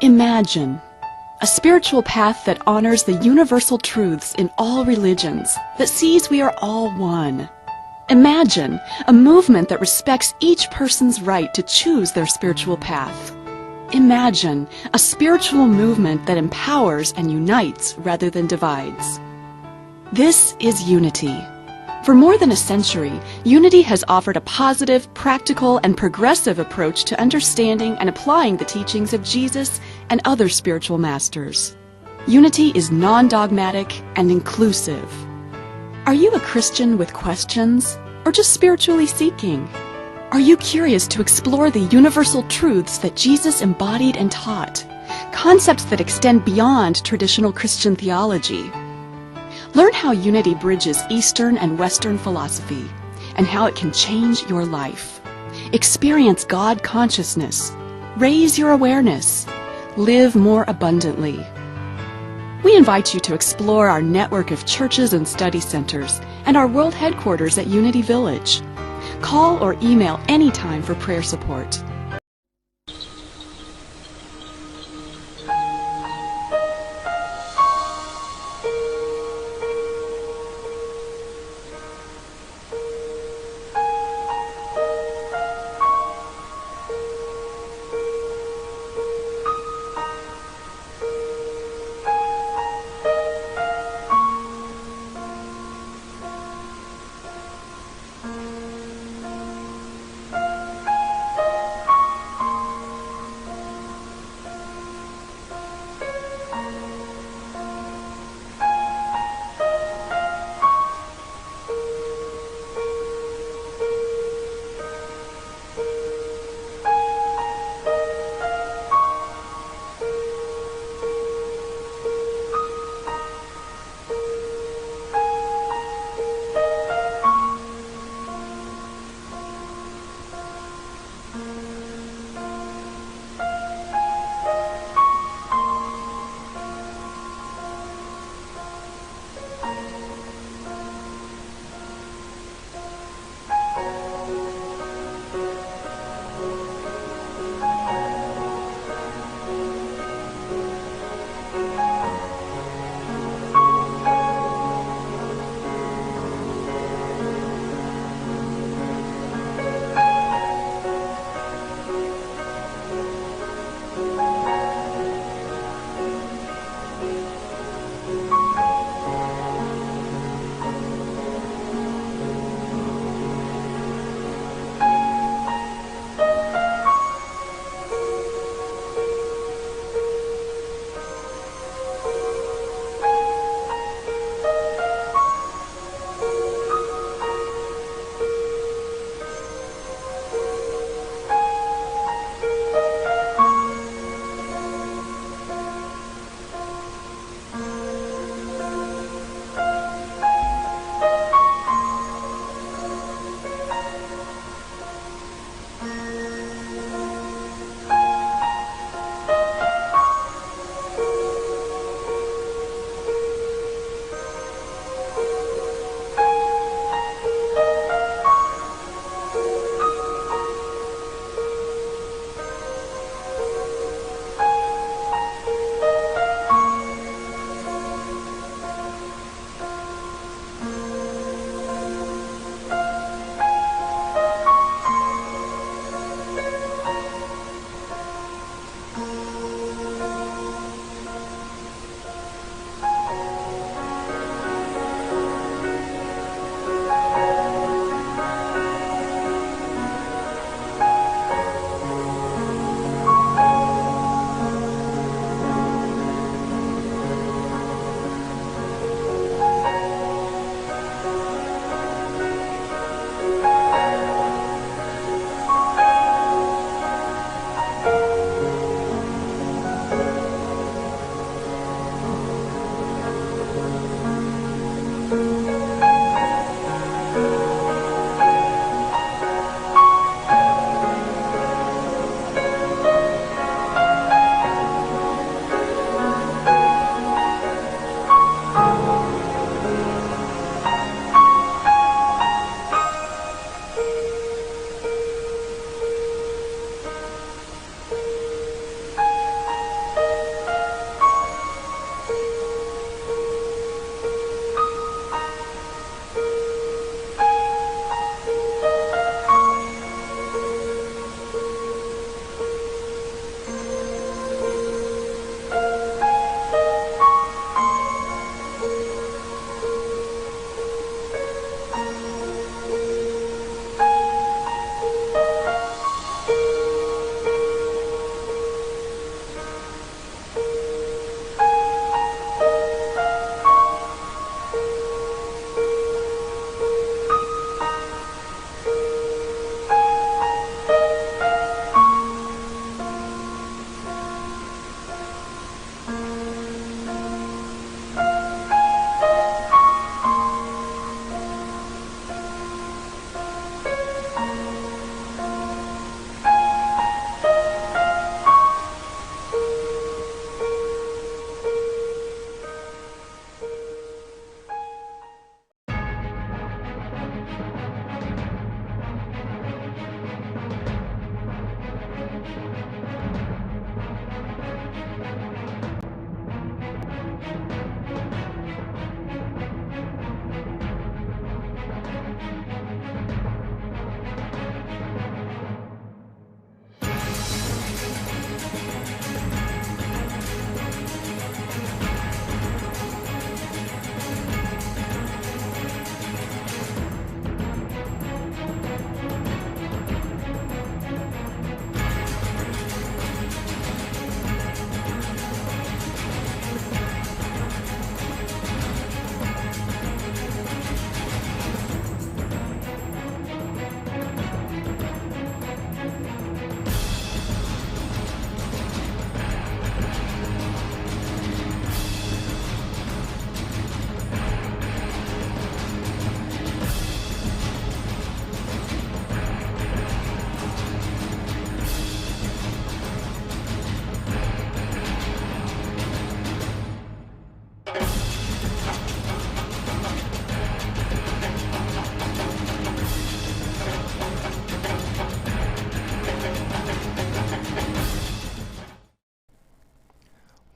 Imagine a spiritual path that honors the universal truths in all religions, that sees we are all one. Imagine a movement that respects each person's right to choose their spiritual path. Imagine a spiritual movement that empowers and unites rather than divides. This is unity. For more than a century, Unity has offered a positive, practical, and progressive approach to understanding and applying the teachings of Jesus and other spiritual masters. Unity is non-dogmatic and inclusive. Are you a Christian with questions, or just spiritually seeking? Are you curious to explore the universal truths that Jesus embodied and taught, concepts that extend beyond traditional Christian theology? Learn how Unity bridges Eastern and Western philosophy and how it can change your life. Experience God consciousness. Raise your awareness. Live more abundantly. We invite you to explore our network of churches and study centers and our world headquarters at Unity Village. Call or email anytime for prayer support.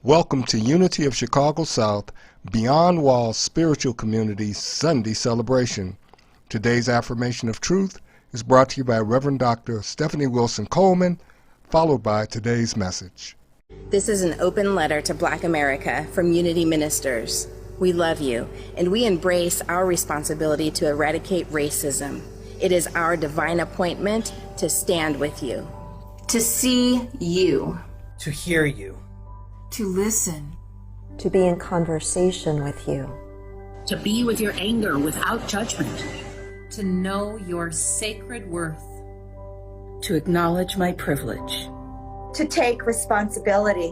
Welcome to Unity of Chicago South Beyond Walls Spiritual Community Sunday Celebration. Today's affirmation of truth is brought to you by Reverend Dr. Stephanie Wilson Coleman, followed by today's message. This is an open letter to Black America from Unity Ministers. We love you, and we embrace our responsibility to eradicate racism. It is our divine appointment to stand with you, to see you, to hear you, to listen, to be in conversation with you, to be with your anger without judgment, to know your sacred worth, to acknowledge my privilege, to take responsibility,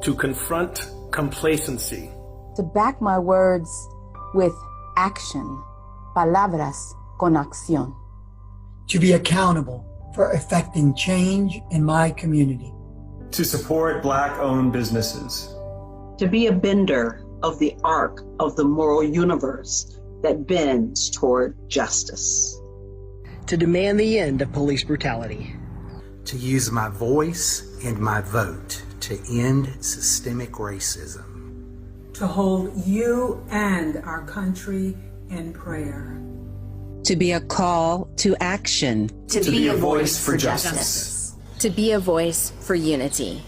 to confront complacency, to back my words with action, palabras con acción, to be accountable for effecting change in my community, to support Black-owned businesses, to be a bender of the arc of the moral universe that bends toward justice, to demand the end of police brutality, to use my voice and my vote to end systemic racism, to hold you and our country in prayer, to be a call to action, to be a voice for justice, to be a voice for unity.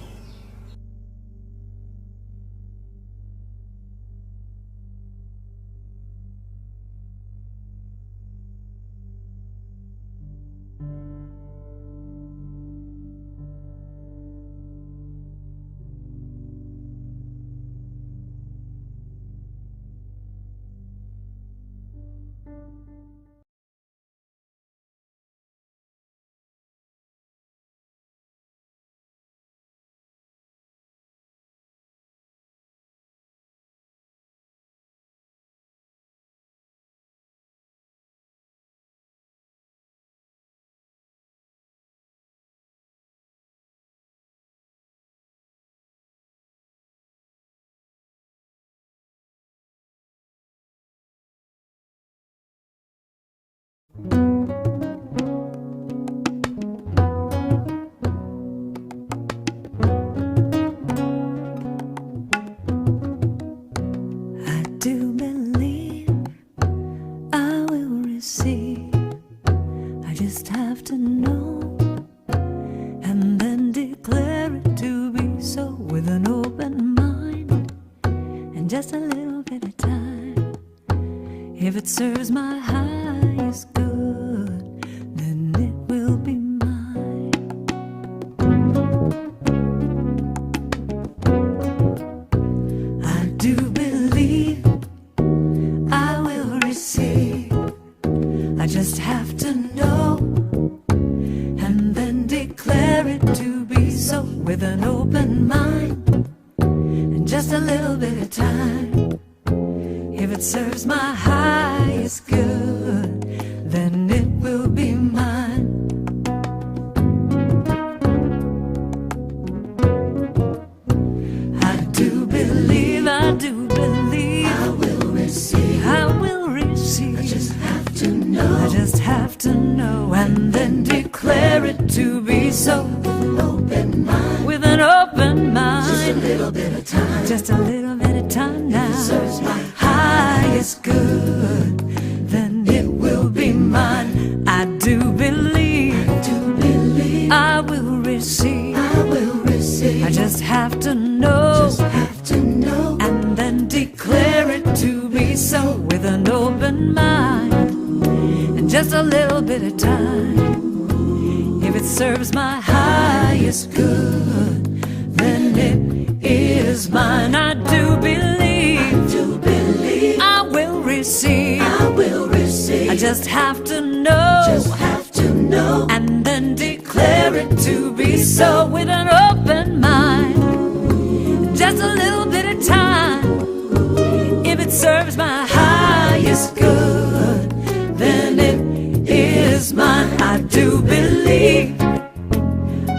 I do believe I will receive. I just have to know and then declare it to be so with an open mind and just a little bit of time. If it serves my highest good, then it will be mine. I do believe I will receive. I just have to know and then declare it to be so with an open mind and just a little bit of time. If it serves my highest good, then it will be mine. I do believe I will receive. I will receive. I just have to know. I just have to know and then declare it to be so with an open mind. With an open mind. Just a little bit of time. Just a little bit of time now. If it serves my highest good, then it will be mine. I do believe. I will receive. I will receive. I just have to know. Just have to know. And then declare it to be so with an open mind and just a little bit of time. If it serves my highest good, then it is mine. I do believe. I will receive. I will receive. I just have to know. Just have to know. And then declare it to be so with an open mind. Just a little bit of time. If it serves my highest good, then it is mine. I do believe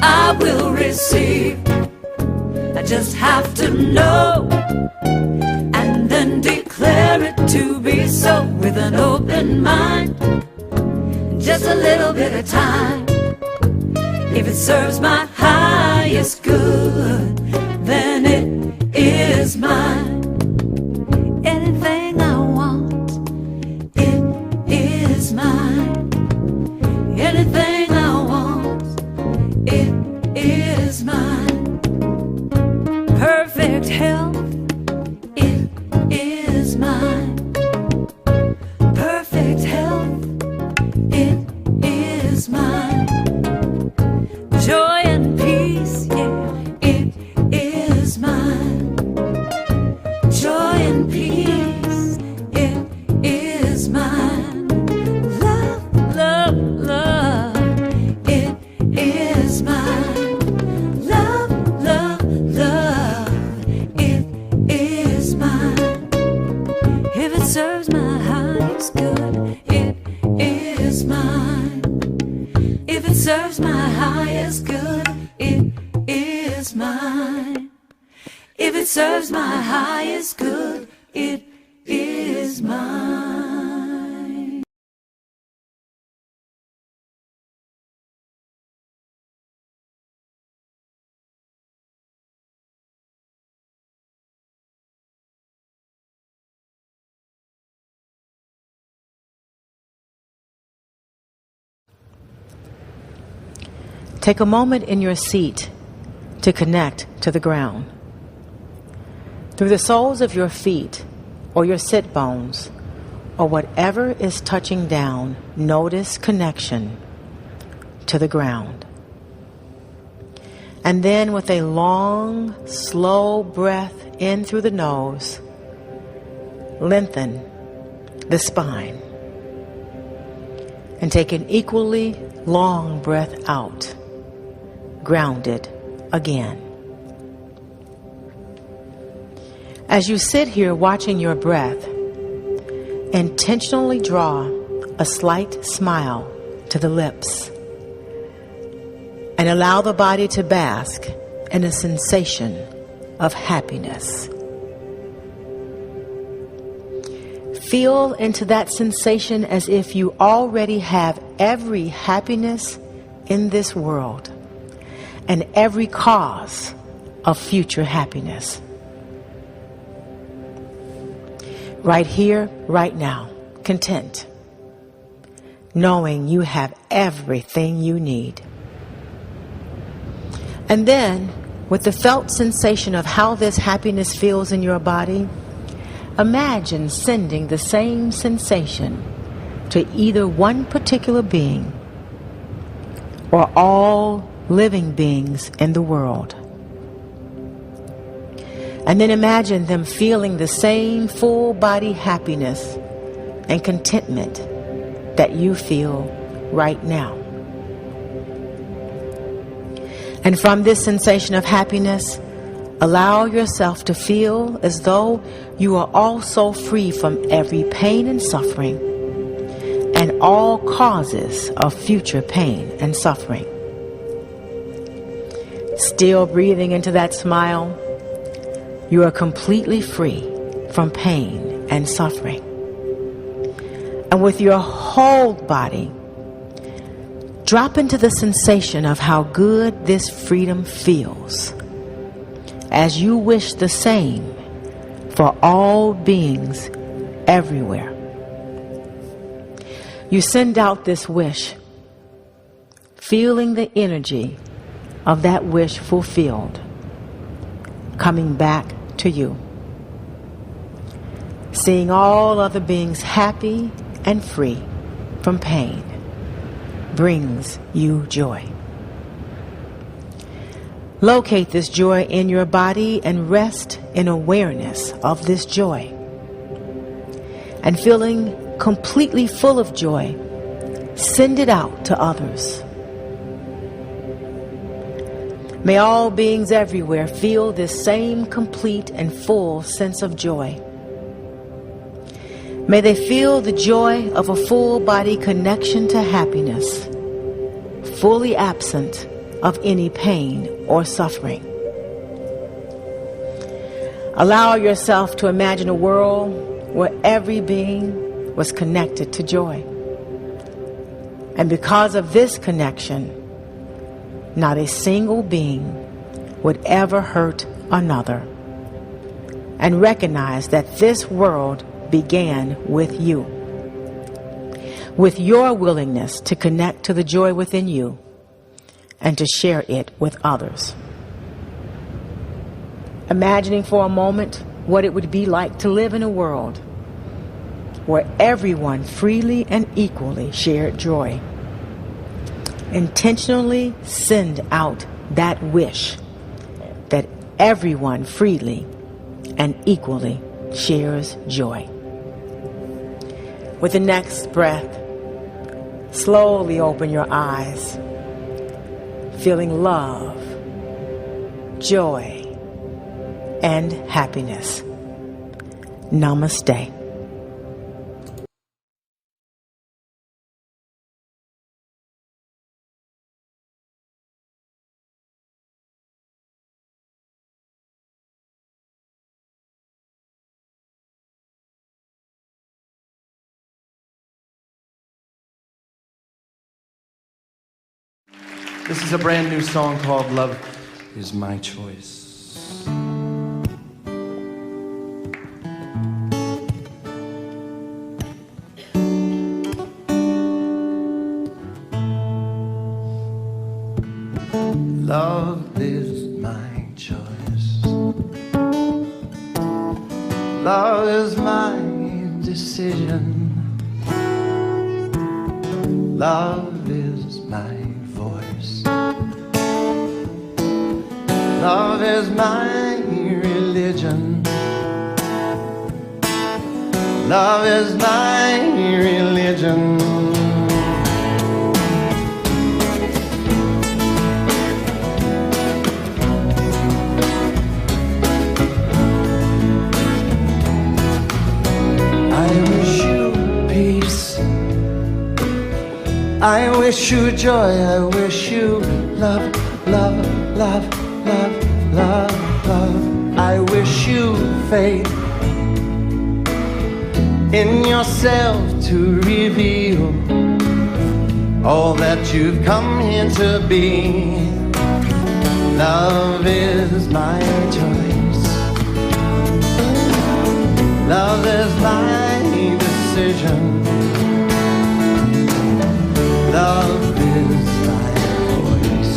I will receive. I just have to know and then declare it to be so with an open mind. Just a little bit of time. If it serves my highest good, then is mine. Anything I want, it is mine. Anything I want, it is mine. Perfect health, it is mine. Perfect health, it is mine. Joy and peace, yeah, it is mine. Joy and peace, it is mine. Love, love, love, it is mine. Love, love, love, it is mine. If it serves my highest good, it is mine. If it serves my highest good, it is mine. If it serves my highest good, it is mine. Take a moment in your seat to connect to the ground. Through the soles of your feet or your sit bones or whatever is touching down, notice connection to the ground. And then with a long, slow breath in through the nose, lengthen the spine. And take an equally long breath out, grounded again. As you sit here watching your breath, intentionally draw a slight smile to the lips and allow the body to bask in a sensation of happiness. Feel into that sensation as if you already have every happiness in this world and every cause of future happiness. Right here, right now, content, knowing you have everything you need. And then, with the felt sensation of how this happiness feels in your body, imagine sending the same sensation to either one particular being or all living beings in the world. And then imagine them feeling the same full body happiness and contentment that you feel right now. And from this sensation of happiness, allow yourself to feel as though you are also free from every pain and suffering and all causes of future pain and suffering. Still breathing into that smile, you are completely free from pain and suffering. And with your whole body, drop into the sensation of how good this freedom feels as you wish the same for all beings everywhere. You send out this wish, feeling the energy of that wish fulfilled, coming back to you. Seeing all other beings happy and free from pain brings you joy. Locate this joy in your body and rest in awareness of this joy. And feeling completely full of joy, send it out to others. May all beings everywhere feel this same complete and full sense of joy. May they feel the joy of a full body connection to happiness, fully absent of any pain or suffering. Allow yourself to imagine a world where every being was connected to joy. And because of this connection, not a single being would ever hurt another. and recognize that this world began with you. With your willingness to connect to the joy within you and to share it with others. Imagining for a moment what it would be like to live in a world where everyone freely and equally shared joy. Intentionally send out that wish that everyone freely and equally shares joy. With the next breath, slowly open your eyes, feeling love, joy, and happiness. Namaste. This is a brand new song called Love Is My Choice. Love is my choice. Love is my decision. Love is my voice. Love is my religion. Love is my religion. I wish you joy, I wish you love, love, love, love, love, love. I wish you faith in yourself to reveal all that you've come here to be. Love is my choice. Love is my decision. Love is my voice.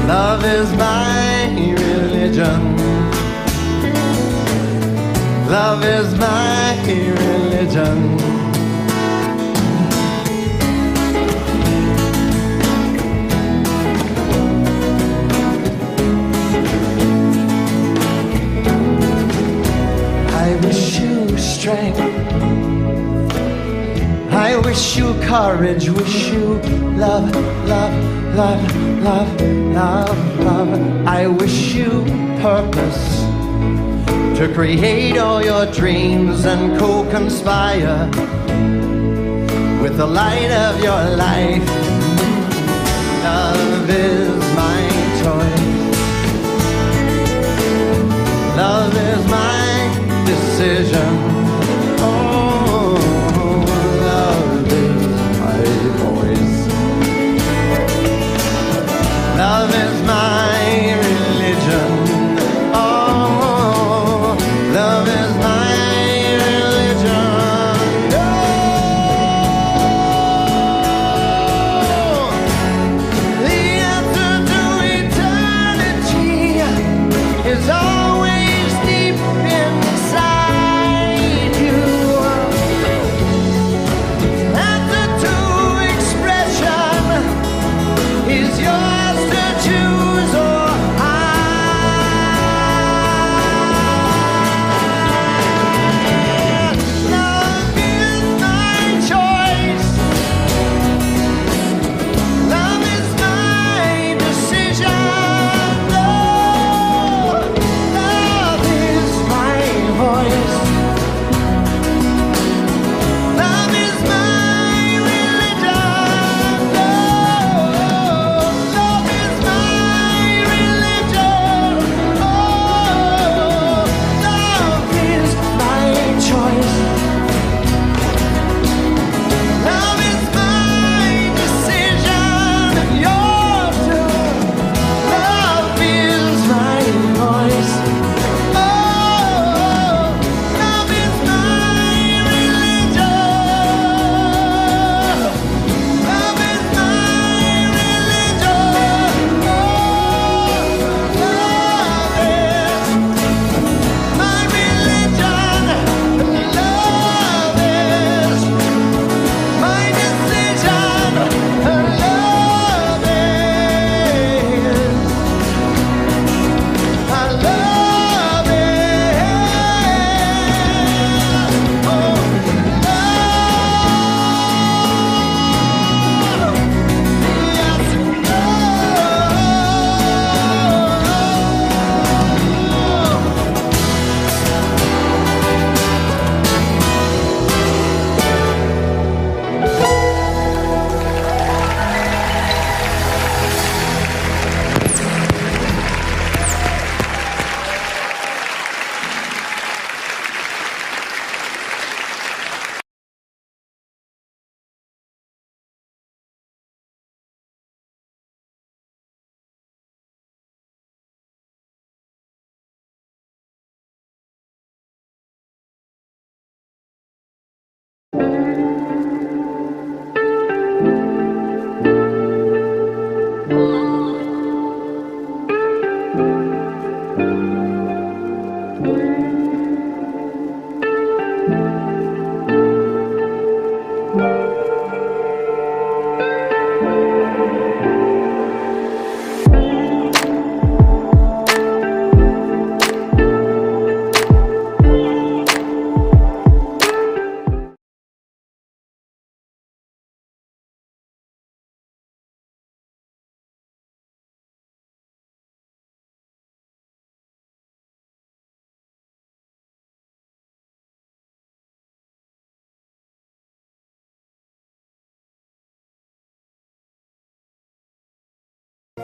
Love is my religion. Love is my religion. I wish you strength. I wish you courage, wish you love, love, love, love, love, love. I wish you purpose to create all your dreams and co-conspire with the light of your life. Love is my choice. Love is my decision. Love is my religion. Oh, love is my religion. Oh, the answer to eternity is always deep inside.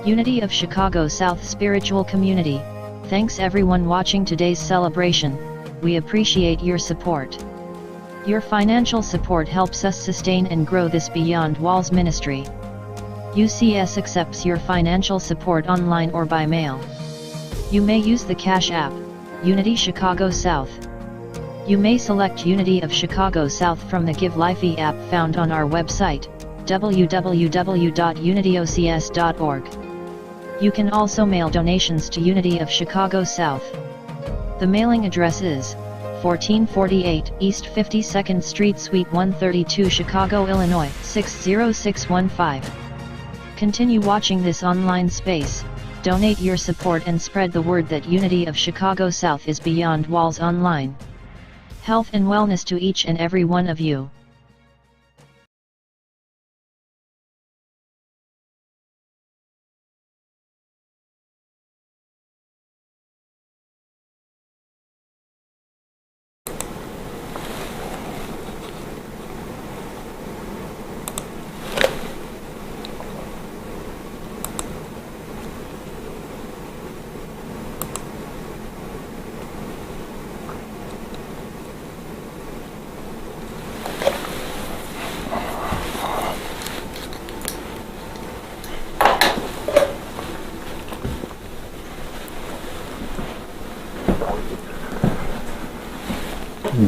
Unity of Chicago South Spiritual Community, thanks everyone watching today's celebration. We appreciate your support. Your financial support helps us sustain and grow this Beyond Walls ministry. UCS accepts your financial support online or by mail. You may use the Cash App, Unity Chicago South. You may select Unity of Chicago South from the Give Lifey app found on our website, www.unityocs.org. You can also mail donations to Unity of Chicago South. The mailing address is 1448 East 52nd Street Suite 132 Chicago, Illinois 60615. Continue watching this online space, donate your support and spread the word that Unity of Chicago South is Beyond Walls online. Health and wellness to each and every one of you.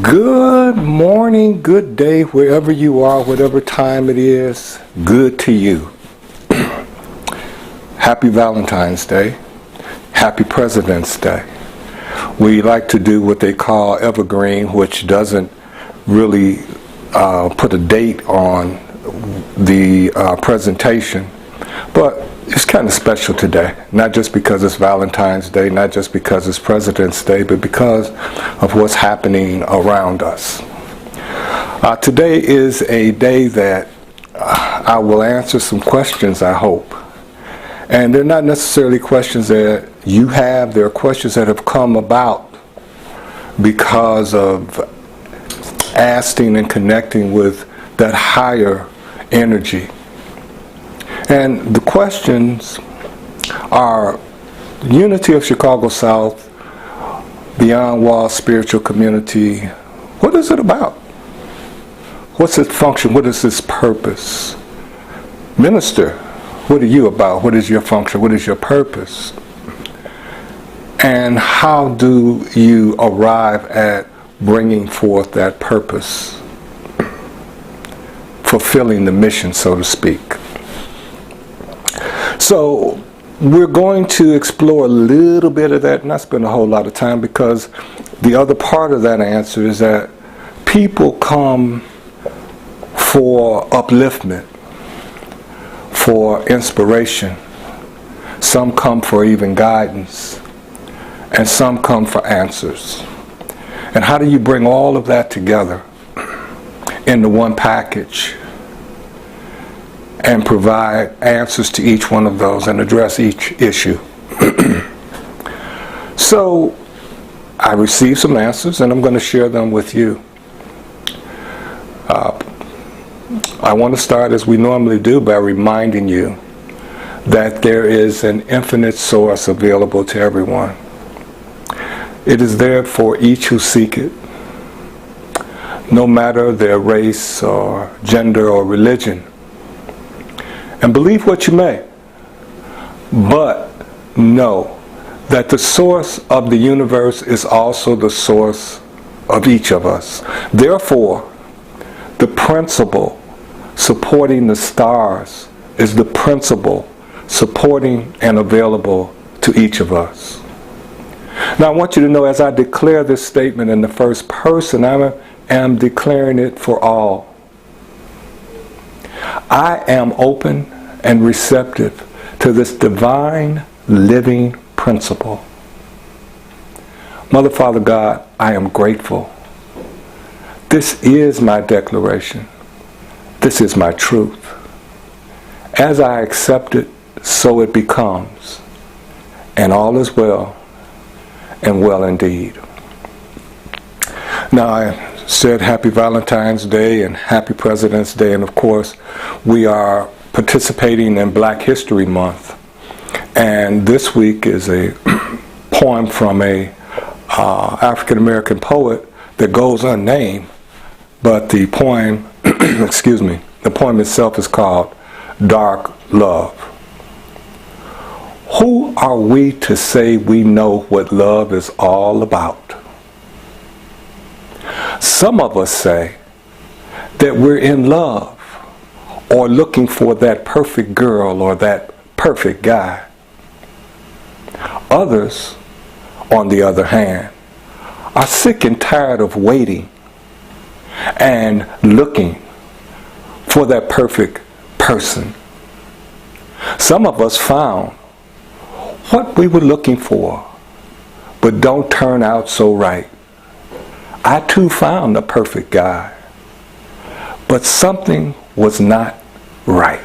Good morning, good day, wherever you are, whatever time it is, good to you. Happy Valentine's Day. Happy President's Day. We like to do what they call evergreen, which doesn't really put a date on the presentation, but it's kind of special today, not just because it's Valentine's Day, not just because it's President's Day, but because of what's happening around us. Today is a day that I will answer some questions, I hope. And they're not necessarily questions that you have, they're questions that have come about because of asking and connecting with that higher energy. And the questions are Unity of Chicago South, Beyond Walls Spiritual Community. What is it about? What's its function? What is its purpose? Minister, what are you about? What is your function? What is your purpose? And how do you arrive at bringing forth that purpose? Fulfilling the mission, so to speak. So we're going to explore a little bit of that, not spend a whole lot of time, because the other part of that answer is that people come for upliftment, for inspiration. Some come for even guidance, and some come for answers. And how do you bring all of that together into one package and provide answers to each one of those and address each issue? So I received some answers and I'm going to share them with you. I want to start, as we normally do, by reminding you that there is an infinite source available to everyone. It is there for each who seek it, no matter their race or gender or religion. And believe what you may, but know that the source of the universe is also the source of each of us. Therefore, the principle supporting the stars is the principle supporting and available to each of us. Now I want you to know, as I declare this statement in the first person, I am declaring it for all. I am open and receptive to this divine living principle. Mother, Father, God, I am grateful. This is my declaration. This is my truth. As I accept it, so it becomes. And all is well, and well indeed. Now, I said Happy Valentine's Day and Happy President's Day, and of course, we are participating in Black History Month. And this week is a poem from a African-American poet that goes unnamed, but the poem, excuse me, the poem itself is called Dark Love. Who are we to say we know what love is all about? Some of us say that we're in love or looking for that perfect girl or that perfect guy. Others, on the other hand, are sick and tired of waiting and looking for that perfect person. Some of us found what we were looking for, but don't turn out so right. I too found the perfect guy, but something was not right.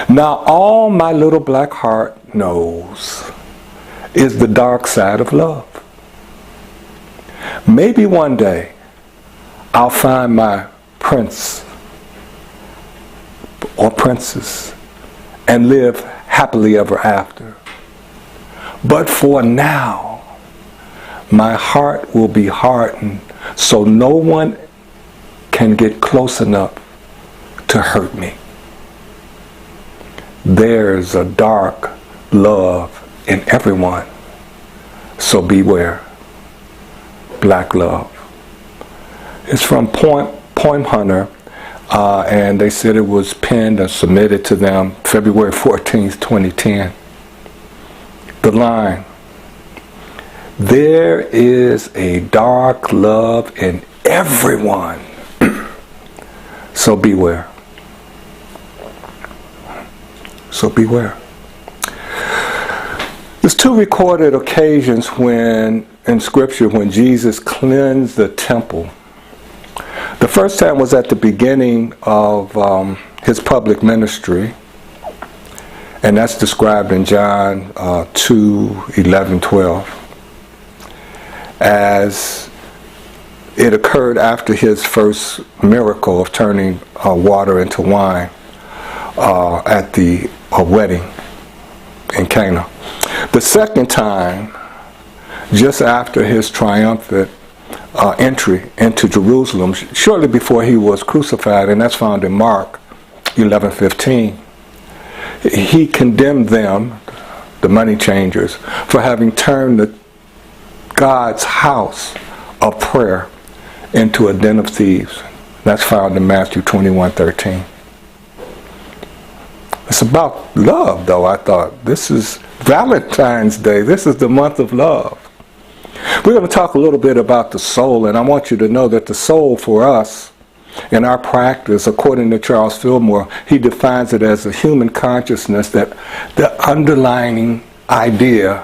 Now all my little black heart knows is the dark side of love. Maybe one day I'll find my prince or princess and live happily ever after. But for now, my heart will be hardened so no one can get close enough to hurt me. There's a dark love in everyone, so beware. Black love. It's from Poem Hunter, and they said it was penned and submitted to them February 14th, 2010. The line, there is a dark love in everyone, so beware. So beware. There's two recorded occasions when, in Scripture, when Jesus cleansed the temple. The first time was at the beginning of his public ministry, and that's described in John 2:11-12, as it occurred after his first miracle of turning water into wine at the wedding in Cana. The second time, just after his triumphant entry into Jerusalem, shortly before he was crucified, and that's found in Mark 11:15, he condemned them, the money changers, for having turned God's house of prayer into a den of thieves. That's found in Matthew 21:13. It's about love, though. I thought, this is Valentine's Day. This is the month of love. We're going to talk a little bit about the soul, and I want you to know that the soul for us, in our practice, according to Charles Fillmore, he defines it as a human consciousness, that the underlying idea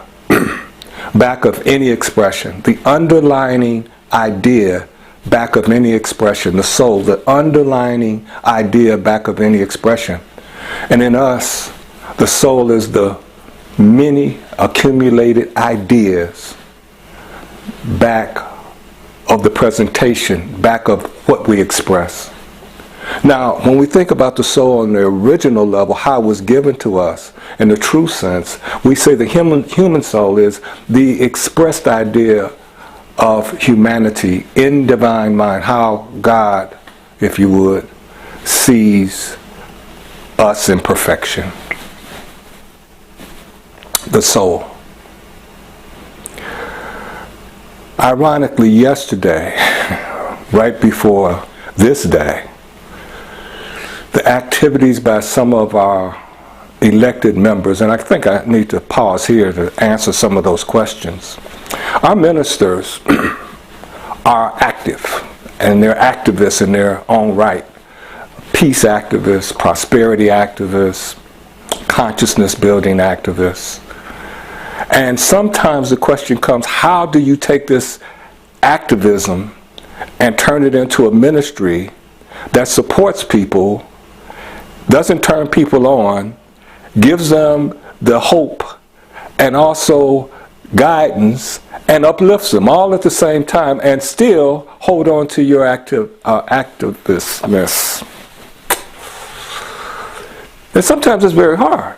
back of any expression, the underlying idea back of any expression, the soul, the underlying idea back of any expression. And in us, the soul is the many accumulated ideas back of the presentation, back of what we express. Now, when we think about the soul on the original level, how it was given to us in the true sense, we say the human soul is the expressed idea of humanity in divine mind, how God, if you would, sees us in perfection. The soul. Ironically, yesterday, right before this day, the activities by some of our elected members, and I think I need to pause here to answer some of those questions. Our ministers are active, and they're activists in their own right. Peace activists, prosperity activists, consciousness building activists. And sometimes the question comes, how do you take this activism and turn it into a ministry that supports people, doesn't turn people on, gives them the hope and also guidance and uplifts them all at the same time, and still hold on to your activistness? And sometimes it's very hard.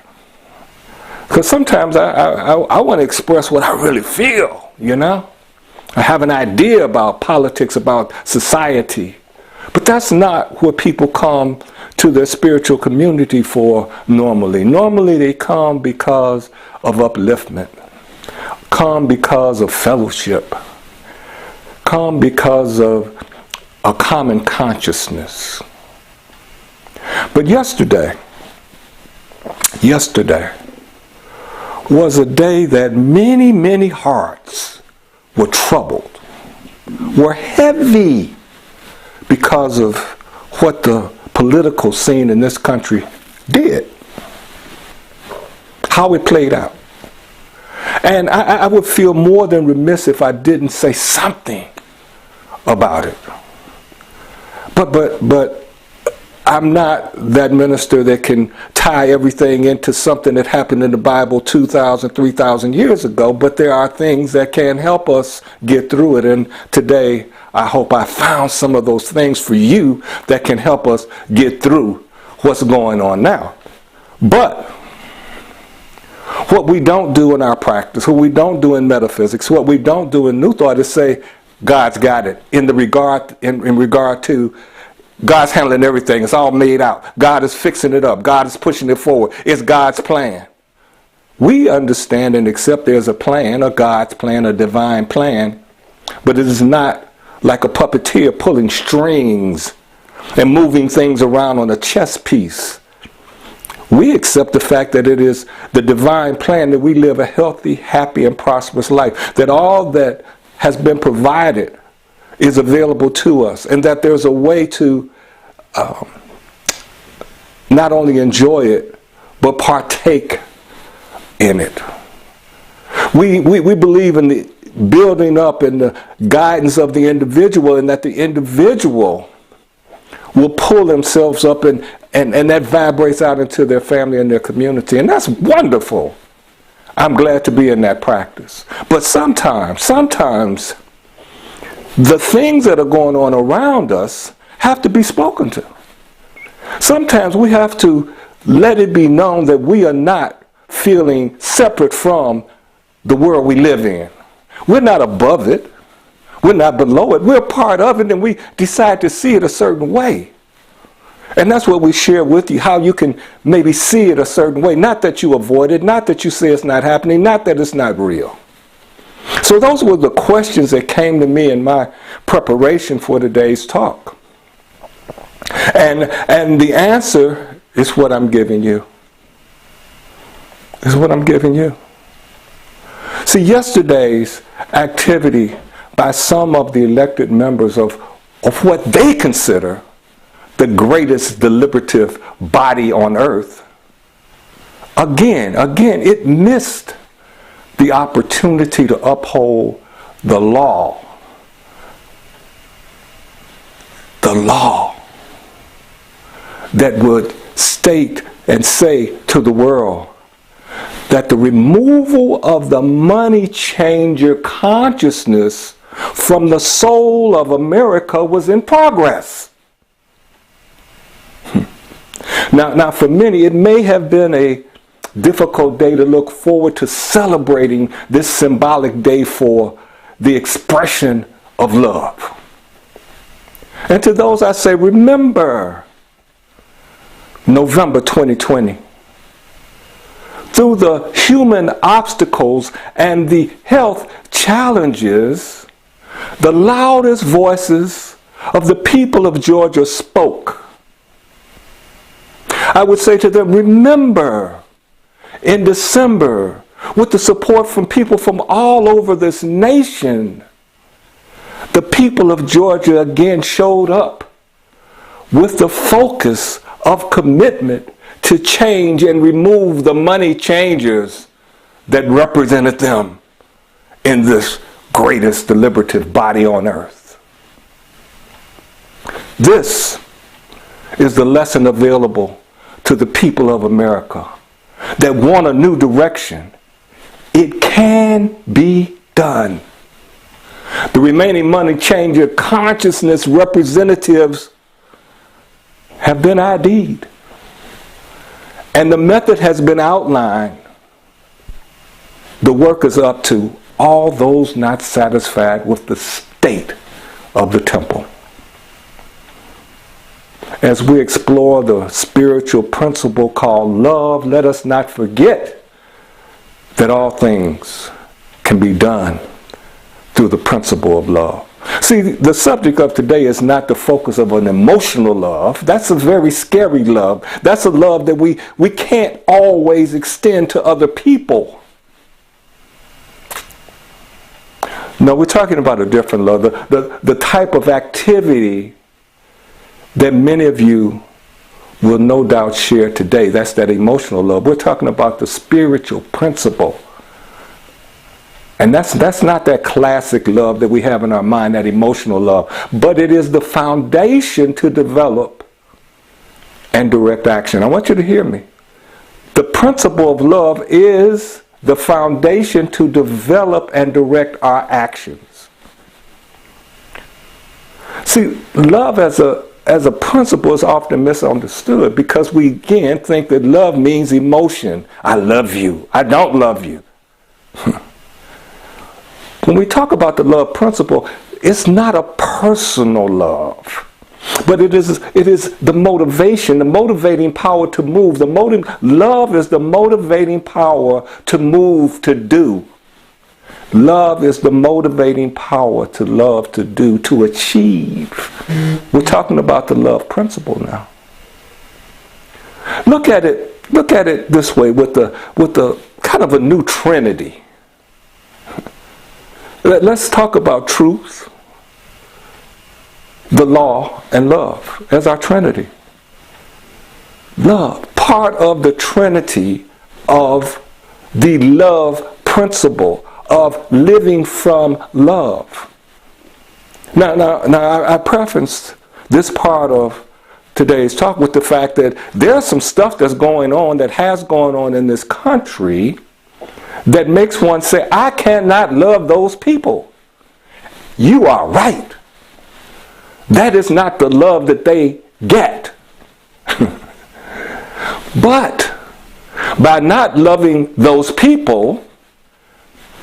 Because sometimes I want to express what I really feel, you know. I have an idea about politics, about society. But that's not what people come to their spiritual community for normally. Normally they come because of upliftment, come because of fellowship, come because of a common consciousness. But yesterday was a day that many, many hearts were troubled, were heavy because of what the political scene in this country did, how it played out. And I would feel more than remiss if I didn't say something about it. But I'm not that minister that can tie everything into something that happened in the Bible 2,000, 3,000 years ago, but there are things that can help us get through it. And today, I hope I found some of those things for you that can help us get through what's going on now. But what we don't do in our practice, what we don't do in metaphysics, what we don't do in New Thought is say, God's got it in regard to God's handling everything. It's all made out. God is fixing it up. God is pushing it forward. It's God's plan. We understand and accept there's a plan, a God's plan, a divine plan, but it is not like a puppeteer pulling strings and moving things around on a chess piece. We accept the fact that it is the divine plan that we live a healthy, happy, and prosperous life, that all that has been provided is available to us, and that there's a way to not only enjoy it, but partake in it. We believe in the building up and the guidance of the individual, and that the individual will pull themselves up and that vibrates out into their family and their community. And that's wonderful. I'm glad to be in that practice. But sometimes the things that are going on around us have to be spoken to. Sometimes we have to let it be known that we are not feeling separate from the world we live in. We're not above it. We're not below it. We're part of it, and we decide to see it a certain way. And that's what we share with you, how you can maybe see it a certain way. Not that you avoid it, not that you say it's not happening, not that it's not real. So those were the questions that came to me in my preparation for today's talk. And the answer is what I'm giving you. Is what I'm giving you. See, yesterday's activity by some of the elected members of what they consider the greatest deliberative body on earth, again, it missed the opportunity to uphold the law. The law that would state and say to the world that the removal of the money changer consciousness from the soul of America was in progress. Now, for many, it may have been a difficult day to look forward to celebrating this symbolic day for the expression of love. And to those I say, remember November 2020. Through the human obstacles and the health challenges, the loudest voices of the people of Georgia spoke. I would say to them, remember, in December, with the support from people from all over this nation, the people of Georgia again showed up with the focus of commitment to change and remove the money changers that represented them in this greatest deliberative body on earth. This is the lesson available to the people of America that want a new direction. It can be done. The remaining money changer consciousness representatives have been ID'd. And the method has been outlined The work is up to all those not satisfied with the state of the temple. As we explore the spiritual principle called love, let us not forget that all things can be done through the principle of love. See, the subject of today is not the focus of an emotional love. That's a very scary love. That's a love that we can't always extend to other people. No, we're talking about a different love. The type of activity that many of you will no doubt share today. That's that emotional love. We're talking about the spiritual principle. And that's not that classic love that we have in our mind, that emotional love. But it is the foundation to develop and direct action. I want you to hear me. The principle of love is the foundation to develop and direct our actions. See, love as a principle is often misunderstood because we again think that love means emotion. I love you. I don't love you. When we talk about the love principle, it's not a personal love, but it is the motivation, the motivating power to move. Love is the motivating power to move, to do. Love is the motivating power to love, to do, to achieve. We're talking about the love principle now. Look at it this way with the kind of a new trinity. Let's talk about truth, the law, and love as our trinity. Love, part of the trinity of the love principle of living from love. Now, I prefaced this part of today's talk with the fact that there's some stuff that's going on, that has gone on in this country, that makes one say, I cannot love those people. You are right. That is not the love that they get. But by not loving those people,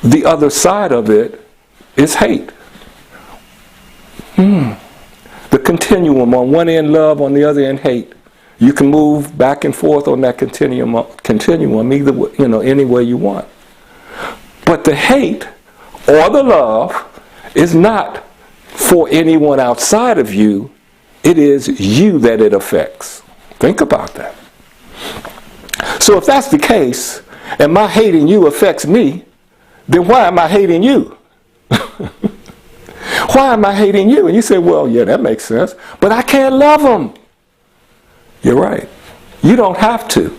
the other side of it is hate. The continuum, on one end love, on the other end hate. You can move back and forth on that continuum either any way you want. But the hate or the love is not for anyone outside of you. It is you that it affects. Think about that. So if that's the case, and my hating you affects me, then why am I hating you? Why am I hating you? And you say, well, yeah, that makes sense. But I can't love them. You're right. You don't have to.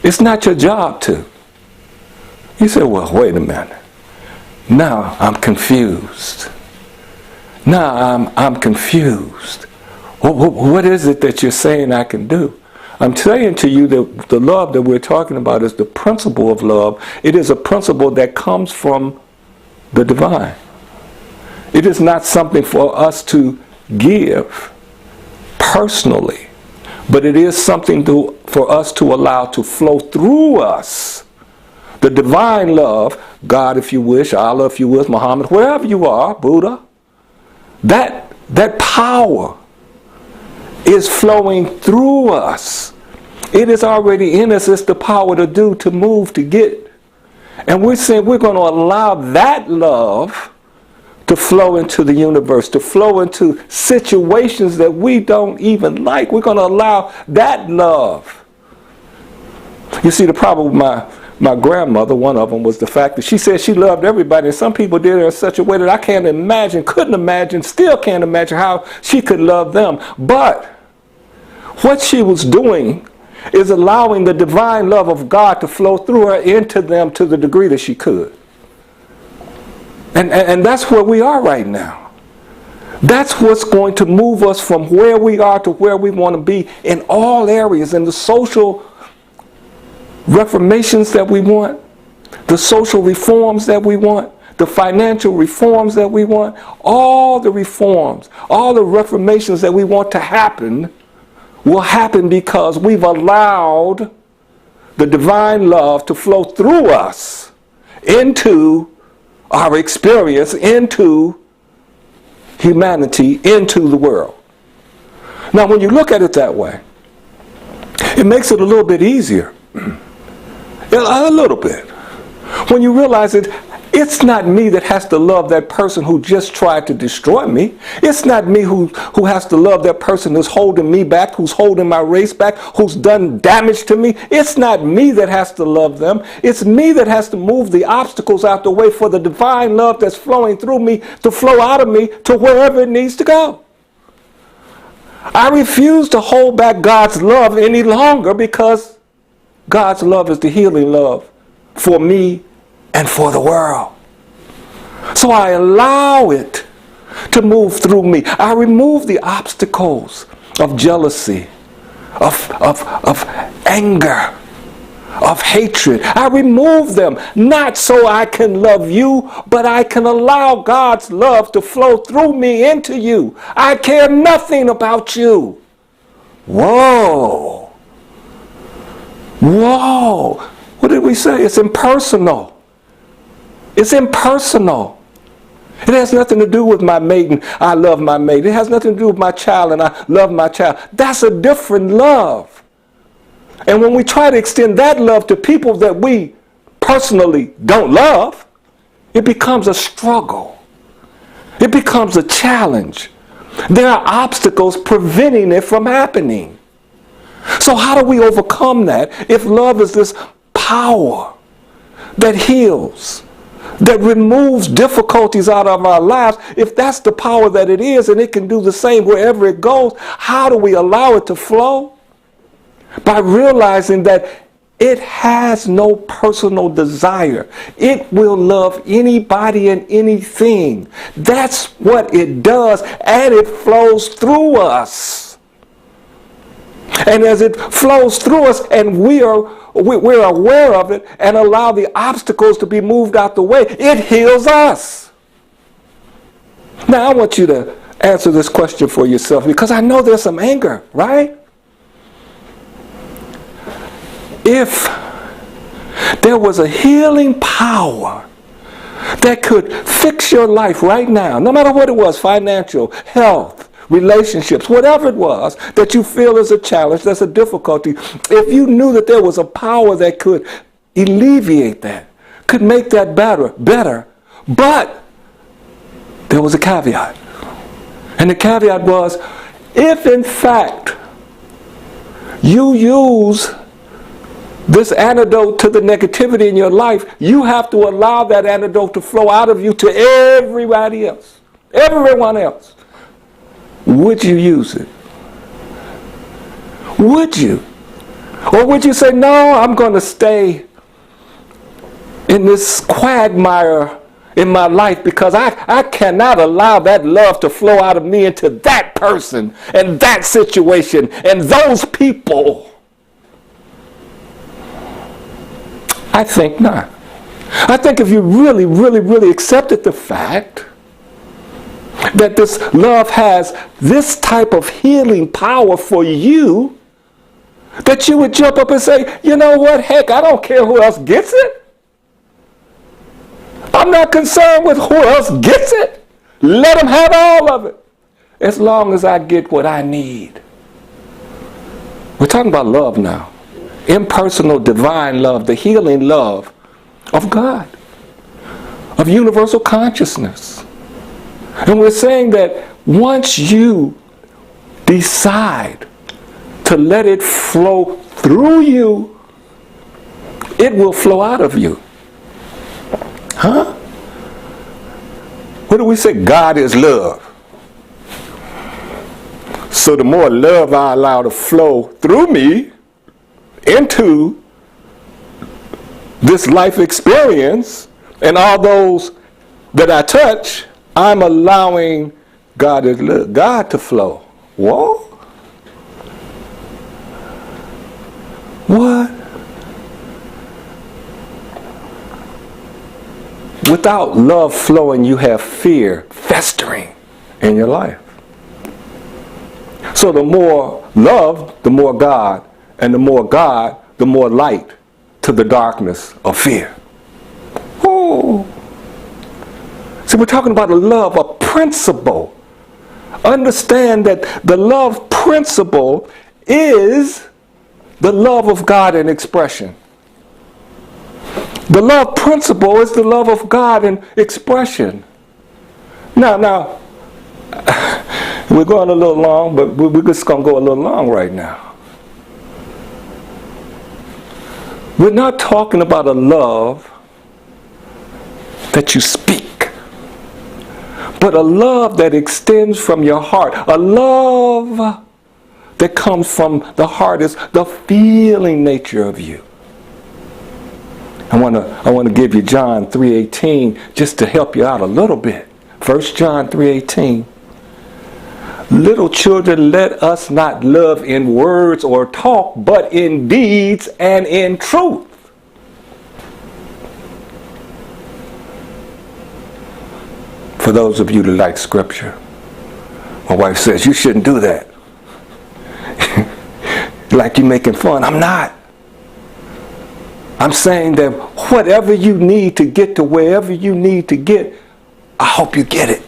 It's not your job to. You say, well, wait a minute. Now I'm confused. Now I'm confused. What is it that you're saying I can do? I'm saying to you that the love that we're talking about is the principle of love. It is a principle that comes from the divine. It is not something for us to give personally, but it is something for us to allow to flow through us. The divine love, God if you wish, Allah if you wish, Muhammad, wherever you are, Buddha, that power is flowing through us. It is already in us. It's the power to do, to move, to get. And we're saying we're going to allow that love to flow into the universe, to flow into situations that we don't even like. We're going to allow that love. You see, the problem with my grandmother, one of them, was the fact that she said she loved everybody, and some people did her in such a way that I can't imagine, couldn't imagine, still can't imagine how she could love them. But what she was doing is allowing the divine love of God to flow through her into them to the degree that she could. And that's where we are right now. That's what's going to move us from where we are to where we want to be in all areas, in the social reformations that we want, the social reforms that we want, the financial reforms that we want, all the reforms, all the reformations that we want to happen will happen because we've allowed the divine love to flow through us into our experience, into humanity, into the world. Now, when you look at it that way, it makes it a little bit easier. A little bit. When you realize that it's not me that has to love that person who just tried to destroy me. It's not me who has to love that person who's holding me back, who's holding my race back, who's done damage to me. It's not me that has to love them. It's me that has to move the obstacles out the way for the divine love that's flowing through me to flow out of me to wherever it needs to go. I refuse to hold back God's love any longer, because God's love is the healing love for me and for the world. So I allow it to move through me. I remove the obstacles of jealousy, of anger, of hatred. I remove them, not so I can love you, but I can allow God's love to flow through me into you. I care nothing about you. Whoa. Whoa. What did we say? It's impersonal. It's impersonal. It has nothing to do with my mate and I love my mate. It has nothing to do with my child and I love my child. That's a different love. And when we try to extend that love to people that we personally don't love, it becomes a struggle. It becomes a challenge. There are obstacles preventing it from happening. So how do we overcome that if love is this power that heals, that removes difficulties out of our lives? If that's the power that it is, and it can do the same wherever it goes, how do we allow it to flow? By realizing that it has no personal desire. It will love anybody and anything. That's what it does, and it flows through us. And as it flows through us and we're aware of it and allow the obstacles to be moved out the way, it heals us. Now I want you to answer this question for yourself, because I know there's some anger, right? If there was a healing power that could fix your life right now, no matter what it was, financial, health, relationships, whatever it was that you feel is a challenge, that's a difficulty, if you knew that there was a power that could alleviate that, could make that better, but there was a caveat. And the caveat was, if in fact you use this antidote to the negativity in your life, you have to allow that antidote to flow out of you to everybody else, everyone else. Would you use it? Would you? Or would you say, no, I'm going to stay in this quagmire in my life because I cannot allow that love to flow out of me into that person and that situation and those people? I think not. I think if you really, really, really accepted the fact that this love has this type of healing power for you, that you would jump up and say, you know what, heck, I don't care who else gets it. I'm not concerned with who else gets it. Let them have all of it, as long as I get what I need. We're talking about love now. Impersonal, divine love, the healing love of God, of universal consciousness. And we're saying that once you decide to let it flow through you, it will flow out of you. Huh? What do we say? God is love. So the more love I allow to flow through me into this life experience and all those that I touch, I'm allowing God to flow. Whoa. What? Without love flowing, you have fear festering in your life. So the more love, the more God, and the more God, the more light to the darkness of fear. Whoa. Woo! See, we're talking about a love, a principle. Understand that the love principle is the love of God in expression. The love principle is the love of God in expression. Now, we're going a little long, but we're just going to go a little long right now. We're not talking about a love that you speak, but a love that extends from your heart. A love that comes from the heart is the feeling nature of you. I want to give you John 3:18 just to help you out a little bit. 1 John 3:18. Little children, let us not love in words or talk, but in deeds and in truth. For those of you that like scripture, my wife says, you shouldn't do that. Like you're making fun. I'm not. I'm saying that whatever you need to get to wherever you need to get, I hope you get it.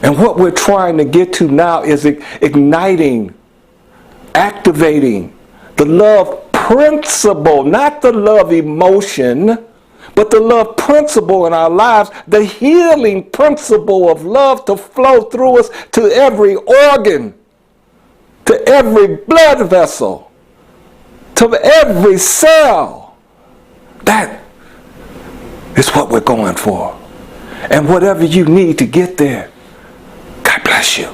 And what we're trying to get to now is igniting, activating the love principle, not the love emotion, but the love principle in our lives, the healing principle of love to flow through us to every organ, to every blood vessel, to every cell. That is what we're going for. And whatever you need to get there, God bless you.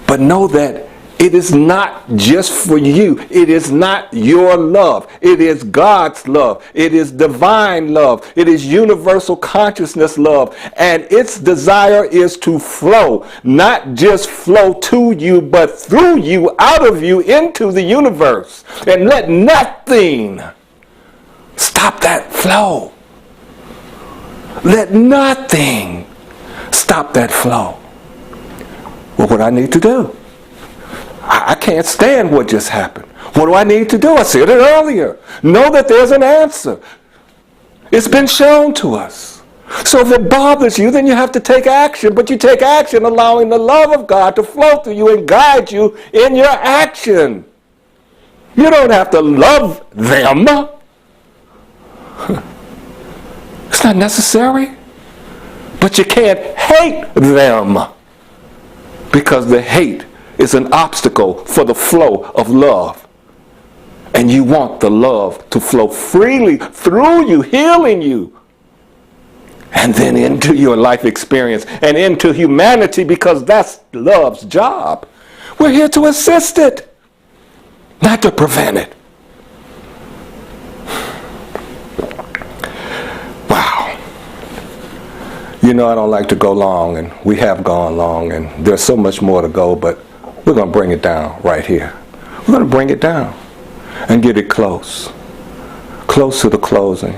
But know that it is not just for you. It is not your love. It is God's love. It is divine love. It is universal consciousness love. And its desire is to flow. Not just flow to you, but through you, out of you, into the universe. And let nothing stop that flow. Let nothing stop that flow. Well, what I need to do? I can't stand what just happened. What do I need to do? I said it earlier. Know that there's an answer. It's been shown to us. So if it bothers you, then you have to take action. But you take action allowing the love of God to flow through you and guide you in your action. You don't have to love them. It's not necessary. But you can't hate them, because the hate is an obstacle for the flow of love. And you want the love to flow freely through you, healing you, and then into your life experience and into humanity, because that's love's job. We're here to assist it, not to prevent it. Wow. You know, I don't like to go long, and we have gone long, and there's so much more to go, but we're going to bring it down right here. We're going to bring it down and get it close to the closing.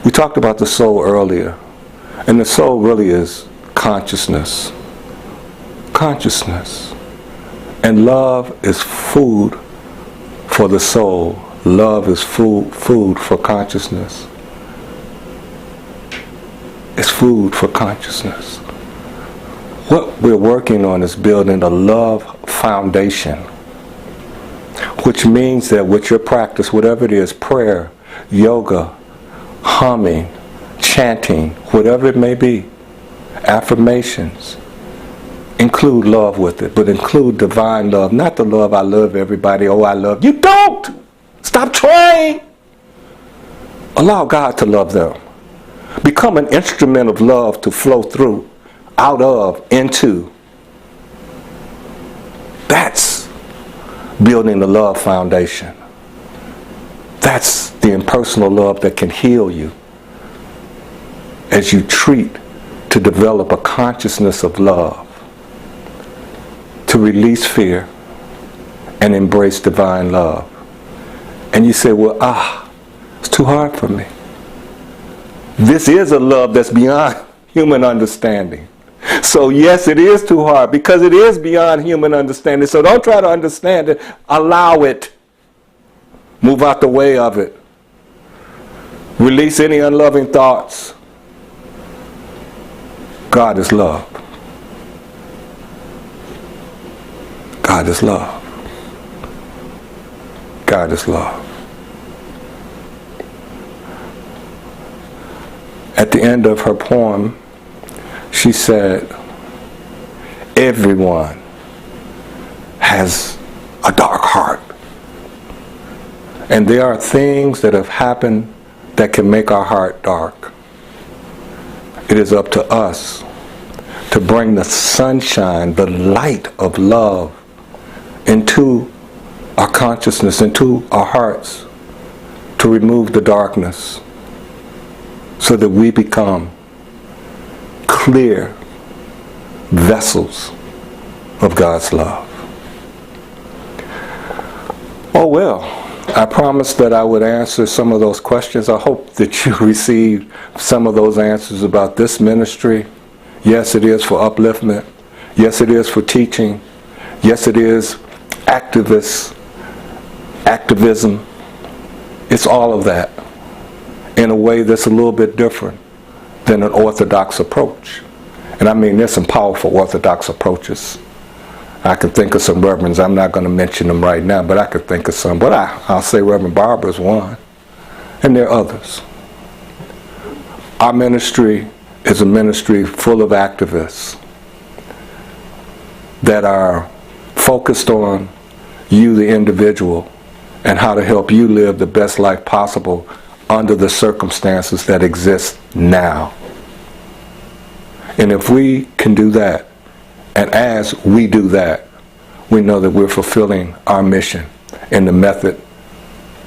We talked about the soul earlier, and the soul really is consciousness. Consciousness. And love is food for the soul. Love is food for consciousness. It's food for consciousness. What we're working on is building a love foundation, which means that with your practice, whatever it is, prayer, yoga, humming, chanting, whatever it may be, affirmations, include love with it, but include divine love, not the love I love everybody, oh I love you. Don't! Stop trying! Allow God to love them. Become an instrument of love to flow through, out of, into. That's building the love foundation. That's the impersonal love that can heal you as you treat to develop a consciousness of love, to release fear and embrace divine love. And you say, well, it's too hard for me. This is a love that's beyond human understanding. So yes, it is too hard because it is beyond human understanding. So don't try to understand it. Allow it. Move out the way of it. Release any unloving thoughts. God is love. God is love. God is love. At the end of her poem, she said, everyone has a dark heart. And there are things that have happened that can make our heart dark. It is up to us to bring the sunshine, the light of love into our consciousness, into our hearts, to remove the darkness so that we become clear vessels of God's love. Oh well, I promised that I would answer some of those questions. I hope that you received some of those answers about this ministry. Yes, it is for upliftment. Yes, it is for teaching. Yes, it is activism. It's all of that in a way that's a little bit different than an orthodox approach. And I mean, there's some powerful orthodox approaches. I can think of some reverends. I'm not going to mention them right now, but I could think of some. But I'll say Reverend Barber is one. And there are others. Our ministry is a ministry full of activists that are focused on you, the individual, and how to help you live the best life possible under the circumstances that exist now. And if we can do that, and as we do that, we know that we're fulfilling our mission in the method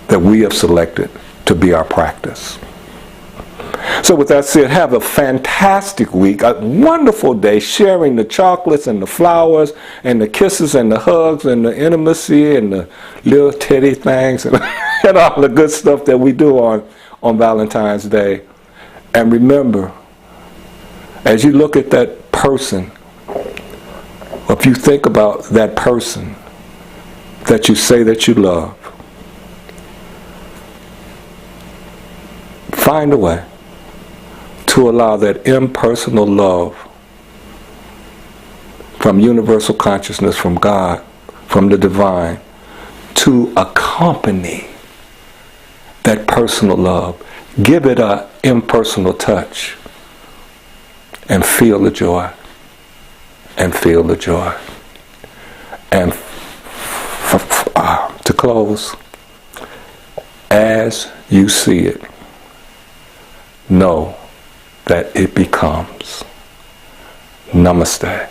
that we have selected to be our practice. So with that said, have a fantastic week, a wonderful day, sharing the chocolates and the flowers and the kisses and the hugs and the intimacy and the little teddy things and, and all the good stuff that we do on Valentine's Day. And remember, as you look at that person, if you think about that person that you say that you love, find a way to allow that impersonal love from universal consciousness, from God, from the divine, to accompany that personal love. Give it an impersonal touch and feel the joy. And feel the joy. And to close, as you see it, know that it becomes. Namaste.